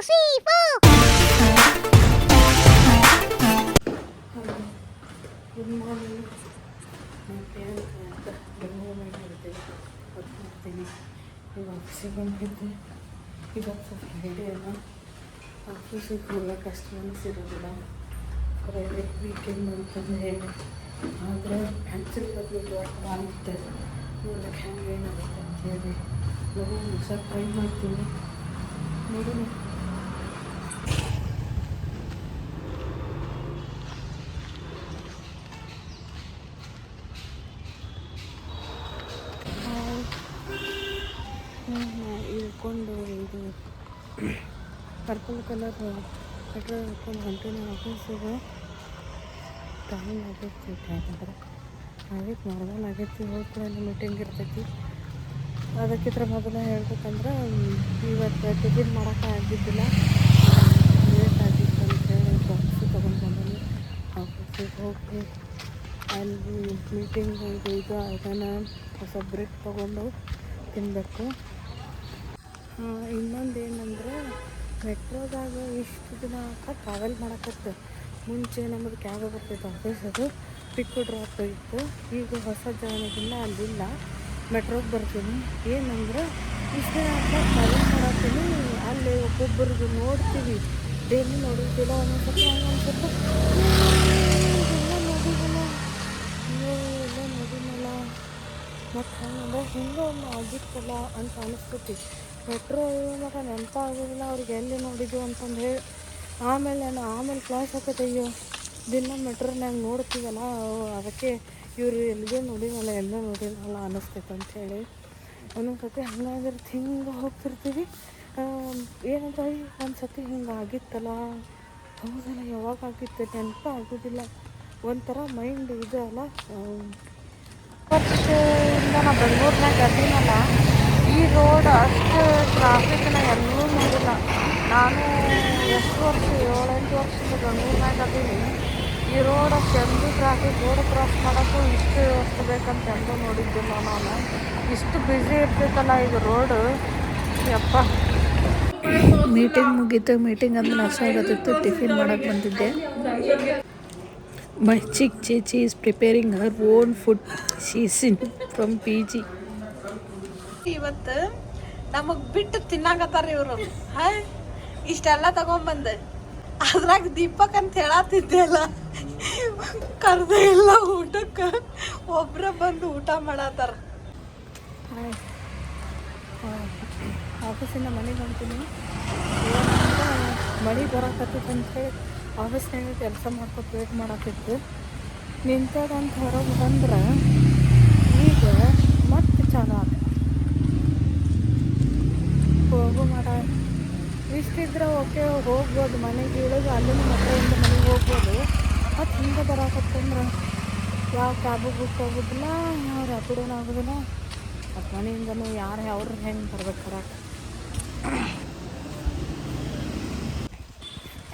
3, 4. Good morning. Priyanka ಅಂತ ಬೆಂಗಳೂರು ಮಾಡ್ತೀನಿ. ಈಗ ಆಫೀಸಿಗೆ ಬಂದಿದ್ದೆ. ಇವತ್ತು ಫ್ರೈಡೇ ಅಲ್ಲ, ಆಫೀಸಿಗೆ ಹೋಗೋಕೆ ಅಷ್ಟು ಮನಸ್ಸಿರೋದಿಲ್ಲ. ಫ್ರೈಡೇ ವೀಕೆಂಡ್ ಅಂತಂದು ಹೇಳಿ, ಆದರೆ ಆ್ಯಕ್ಚುಲಿ ಬದಲು ವರ್ಕ್ ಆಗುತ್ತೆ. ನೋಡೋಕ್ಕೆ ಹೆಂಗೆ ಏನಾಗುತ್ತೆ ಅಂತೇಳಿ ನೋಡೋಣ. ಸರ್ ಟ್ರೈ ಮಾಡ್ತೀನಿ, ನೋಡೋಣ. ಇಳ್ಕೊಂಡು ಇದು ಪರ್ಪಲ್ ಕಲರ್ ಪೆಟ್ರೋಲ್ ಹಾಕ್ಕೊಂಡು ಹೊಂಟೀನಿ ಆಫೀಸಿಗೆ. ಟೈಮ್ ಆಗೈತಿ, ಯಾಕಂದ್ರೆ ಆಗೈತಿ, ನಾರ್ಮಲ್ ಆಗೈತಿ. ಹೋದ ಕೂಡ ಮೀಟಿಂಗ್ ಇರ್ತೈತಿ. ಅದಕ್ಕಿಂತ ಮೊದಲೇ ಹೇಳ್ಬೇಕಂದ್ರೆ ಇವತ್ತು ಟಿಫಿನ್ ಮಾಡೋಕೆ ಆಗಿದ್ದಿಲ್ಲ, ಲೇಟ್ ಆಗಿತ್ತು ಅಂತೇಳಿ ಬಾಕ್ಸು ತೊಗೊಂಡು ಬಂದೀನಿ. ಆಫೀಸಿಗೆ ಹೋಗಿ ಅಲ್ಲಿ ಮೀಟಿಂಗ್ ಇದು ಅದನ್ನು ಹೊಸ ಬ್ರೇಕ್ ತೊಗೊಂಡು ತಿನ್ನಬೇಕು. ಇನ್ನೊಂದು ಏನಂದ್ರೆ, ಮೆಟ್ರೋದಾಗ ಇಷ್ಟು ದಿನ ಟ್ರಾವೆಲ್ ಮಾಡೋಕತ್ತೆ. ಮುಂಚೆ ನಮ್ಮದು ಕ್ಯಾಬ್ ಬರ್ತಿತ್ತು ಆಫೀಸ್, ಅದು ಪಿಕ್ ಡ್ರಾಪ್ ಇತ್ತು. ಈಗ ಹೊಸ ಜಾಗದಿಂದ ಅಲ್ಲಿಲ್ಲ, ಮೆಟ್ರೋಗೆ ಬರ್ತೀನಿ. ಏನಂದ್ರೆ ಇಷ್ಟು ದಿನ ಟ್ರಾವೆಲ್ ಮಾಡತ್ತೀನಿ, ಅಲ್ಲಿ ಒಬ್ಬೊಬ್ಬರಿಗೆ ನೋಡ್ತೀವಿ, ಡೈಲಿ ನೋಡಿದ್ದಿಲ್ಲ. ಒಂದೊಂದು ಸ್ವಲ್ಪ ಎಲ್ಲ ನೋಡಿದಿಲ್ಲ, ಎಲ್ಲ ನೋಡಿನಲ್ಲ. ಮತ್ತು ಹಂಗಂದ್ರೆ ಹಿಂಗೆ ಒಂದು ಆಗಿತ್ತಲ್ಲ ಅಂತ ಅನಿಸ್ತೈತಿ. ಮೆಟ್ರೋ ಇವಾಗ ನೆನಪಾಗೋದಿಲ್ಲ ಅವ್ರಿಗೆ ಎಲ್ಲಿ ನೋಡಿದ್ವು ಅಂತಂದು ಹೇಳಿ. ಆಮೇಲೆ ಕ್ಲಾಸ್ ಹಾಕತ್ತೆ, ಅಯ್ಯೋ ದಿನ ಮೆಟ್ರೋನಾಗ ನೋಡ್ತೀವಲ್ಲ, ಅದಕ್ಕೆ ಇವರು ಎಲ್ಲಿಗೆ ನೋಡಿನಲ್ಲ, ಎಲ್ಲ ನೋಡಿನಲ್ಲ ಅನ್ನಿಸ್ತೈತೆ ಅಂಥೇಳಿ. ಒಂದೊಂದು ಸತಿ ಹಂಗಾಗಿರುತ್ತೆ. ಹಿಂಗೆ ಹೋಗ್ತಿರ್ತೀವಿ, ಏನಂದ್ರೆ ಒಂದು ಸತಿ ಹಿಂಗೆ ಆಗಿತ್ತಲ್ಲ, ಹೌದಲ್ಲ ಯಾವಾಗ ಆಗಿತ್ತು ನೆನಪ ಆಗೋದಿಲ್ಲ. ಒಂಥರ ಮೈಂಡ್ ಇದು ಅಲ್ಲ. ವರ್ಷದಿಂದ ನಾವು ಬೆಂಗಳೂರಿನಾಗ ಅದೀನಲ್ಲ, ಈ ರೋಡ್ ಅಷ್ಟು ಟ್ರಾಫಿಕ್ನ ಎಲ್ಲೂ ನೋಡಿಲ್ಲ. ನಾನು ಎಷ್ಟು ವರ್ಷ, 7-8 ವರ್ಷದಿಂದ ಬೆಂಗಳೂರಿನಾಗ ಅದೀನಿ. ಈ ರೋಡ್ ಅಷ್ಟು ಎಂದೂ ಟ್ರಾಫಿಕ್, ರೋಡ್ ಕ್ರಾಸ್ ಮಾಡೋಕ್ಕೂ ಅಷ್ಟು ಬೇಕಂತ ಎಂದೂ ನೋಡಿದ್ದಿಲ್ಲ ನಾನು. ಇಷ್ಟು ಬ್ಯುಸಿ ಇರ್ತೈತಲ್ಲ ಇದು ರೋಡು, ಯಪ್ಪ. ಮೀಟಿಂಗ್ ಮುಗೀತು. ಮೀಟಿಂಗ್ ಅಂದ್ರೆ ನಾಷ್ಟ ಆಗತ್ತಿತ್ತು, ಟಿಫಿನ್ ಮಾಡೋಕ್ಕೆ ಬಂದಿದ್ದೆ. My chick Chechi is preparing her own food. She is in from PG. ಇವತ್ತು ನಮಗೆ ಬಿಟ್ಟು ತಿನ್ನಾಕತ್ತಾರ ಇವರು. ಇಷ್ಟೆಲ್ಲ ತಗೊಂಬಂದೆ, ಅದ್ರಾಗ ದೀಪಕ್ ಅಂತ ಹೇಳತ್ತಿದ್ದೆ ಅಲ್ಲ, ಕರೆದೇ ಇಲ್ಲ ಊಟಕ್ಕೆ. ಒಬ್ಬರ ಬಂದು ಊಟ ಮಾಡತ್ತಾರ. ಆಫೀಸಿಂದ ಮನೆಗೆ ಹೊಂಟೀನಿ. ಮಳೆ ಬರಕತ್ತೈತೆ ಅಂಥೇಳಿ ಆಫೀಸ್ನಾಗ ಕೆಲಸ ಮಾಡ್ಕೊತ ವೇಟ್ ಮಾಡತ್ತಿತ್ತು. ನಿಂತದಂತ ಹೊರಗೆ ಬಂದ್ರೆ ಈಗ ಮತ್ತೆ ಚಾಲು ಆಗ ಹೋಗು ಮಾಡ. ಇಷ್ಟಿದ್ರೆ ಓಕೆ, ಹೋಗ್ಬೋದು ಮನೆಗೆ. ಇಳಿದು ಅಲ್ಲಿನ ಮಕ್ಕಳಿಂದ ಮನೆಗೆ ಹೋಗ್ಬೋದು. ಮತ್ತು ಹಿಂಗೆ ಬರಕತ್ತಂದ್ರೆ ಯಾವ ಕ್ಯಾಬು ಬುಕ್ ಆಗೋದಿಲ್ಲ, ಯಾವ ರ್ಯಾಪಿಡೋನು ಆಗೋದಿಲ್ಲ. ಮತ್ತು ಮನೆಯಿಂದನೂ ಅವ್ರು ಹೆಂಗೆ ಬರ್ಬೇಕು ಬರಕ್ಕೆ.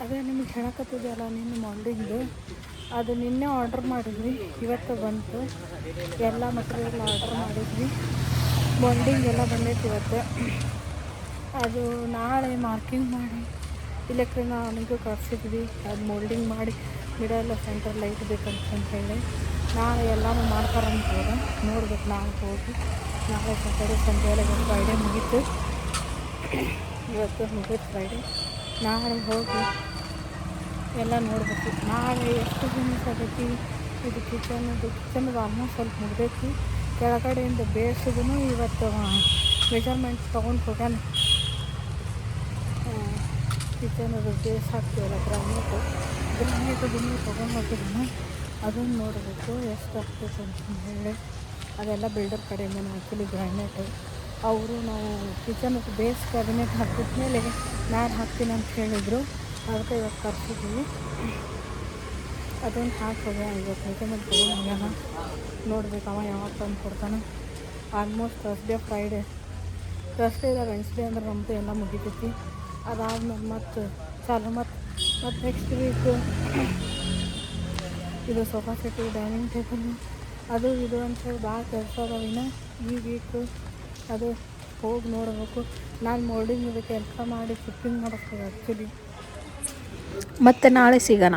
ಅದೇ ನಿಮಗೆ ಹೇಳಕತ್ತಿದೆಯಲ್ಲ, ನಿನ್ನೆ ಮಾರ್ನಿಂಗು ಅದು ನಿನ್ನೆ ಆರ್ಡ್ರ್ ಮಾಡಿದ್ವಿ, ಇವತ್ತು ಬಂತು. ಎಲ್ಲ ಮಟೀರಿಯಲ್ ಆರ್ಡ್ರ್ ಮಾಡಿದ್ವಿ. ಬಾಂಡಿಂಗ್ ಎಲ್ಲ ಬಂದೈತಿ ಇವತ್ತು. ಅದು ನಾಳೆ ಮಾರ್ಕಿಂಗ್ ಮಾಡಿ ಅವನಿಗೂ ಕಳಿಸಿದ್ವಿ. ಅದು ಮೋಲ್ಡಿಂಗ್ ಮಾಡಿ ಮಿಡಲ್ ಸೆಂಟರ್ ಲೈಟ್ ಬೇಕಂತ ಹೇಳಿ ನಾಳೆ ಎಲ್ಲನೂ ಮಾಡ್ತಾರಂತೇಳಿ ನೋಡ್ಬೇಕು. ನಾಳೆ ಹೋಗಿ ನಾಳೆ ಸ್ಯಾಟರ್ಡೆ ಸಂಡೇ ಎಲ್ಲ ಫ್ರೈಡೇ ಮುಗೀತು. ಇವತ್ತು ಮುಗಿತು ಫ್ರೈಡೇ. ನಾಳೆ ಹೋಗಿ ಎಲ್ಲ ನೋಡ್ಬೇಕು. ನಾಳೆ ಎಷ್ಟು ಜಿನಿಸ್ ಆಗೈತಿ. ಇದು ಕಿಚನ್ದು ಆಲ್ಮೋಸ್ಟ್ ಸ್ವಲ್ಪ ಮುಗ್ದೈತಿ. ಕೆಳಗಡೆಯಿಂದ ಬೇಯಿಸಿದನು ಇವತ್ತು ಮೆಜರ್ಮೆಂಟ್ಸ್ ತೊಗೊಂಡು ಹೋಗ್ಯಾನ. ಕಿಚನದು ಬೇಸ್ ಹಾಕ್ತೀವಲ್ಲ, ಗ್ರಾನೈಟು ತೊಗೊಂಡು ಹೋಗಿದ್ದಾನೆ. ಅದನ್ನು ನೋಡಬೇಕು ಎಷ್ಟು ಆಗ್ತೈತೆ ಅಂತ ಹೇಳಿ. ಅದೆಲ್ಲ ಬಿಲ್ಡರ್ ಕಡೆಯಿಂದನೇ ಆ್ಯಕ್ಚುಲಿ ಗ್ರಾನೈಟು. ಅವರು ನಾವು ಕಿಚನದು ಬೇಸ್ ಕ್ಯಾಬಿನೆಟ್ ಹಾಕಿದ್ಮೇಲೆ ನಾನು ಹಾಕ್ತೀನಿ ಅಂತ ಹೇಳಿದರು. ಅದಕ್ಕೆ ಇವತ್ತು ಕರ್ಸಿದ್ವಿ. ಅದೊಂದು ಹಾಕೋದೆ. ಇವತ್ತು ಮೆಜರ್ಮೆಂಟ್ ತೊಗೊಂಡು ಹೋಗ್ಯಾನ. ನೋಡ್ಬೇಕು ಅವ ಯಾವಾಗ ತಂದು ಕೊಡ್ತಾನೆ. ಆಲ್ಮೋಸ್ಟ್ ಥರ್ಸ್ಡೇ ಇಲ್ಲ ವೆನ್ಸ್ಡೇ ಅಂದ್ರೆ ನಮ್ಮದು ಎಲ್ಲ ಮುಗಿತೈತಿ. ಅದಾದ್ಮೇಲೆ ಮತ್ತು ಚಾಲು ಮತ್ತು ನೆಕ್ಸ್ಟ್ ವೀಕ್ ಇದು ಸೋಫಾ ಸೆಟ್ಟು, ಡೈನಿಂಗ್ ಟೇಬಲ್, ಅದು ಇದು ಅಂಥೇಳಿ ಭಾಳ ಕೆಲಸ ಅದಾವಿನ. ಈ ವೀಕು ಅದು ಹೋಗಿ ನೋಡಬೇಕು. ನಾನು ಮೋಲ್ಡಿಂಗ್ ಇದಕ್ಕೆ ಕೆಲಸ ಮಾಡಿ ಶಿಪ್ಪಿಂಗ್ ಮಾಡಿಸ್ಬೇಕು ಆ್ಯಕ್ಚುಲಿ. ಮತ್ತೆ ನಾಳೆ ಸಿಗೋಣ.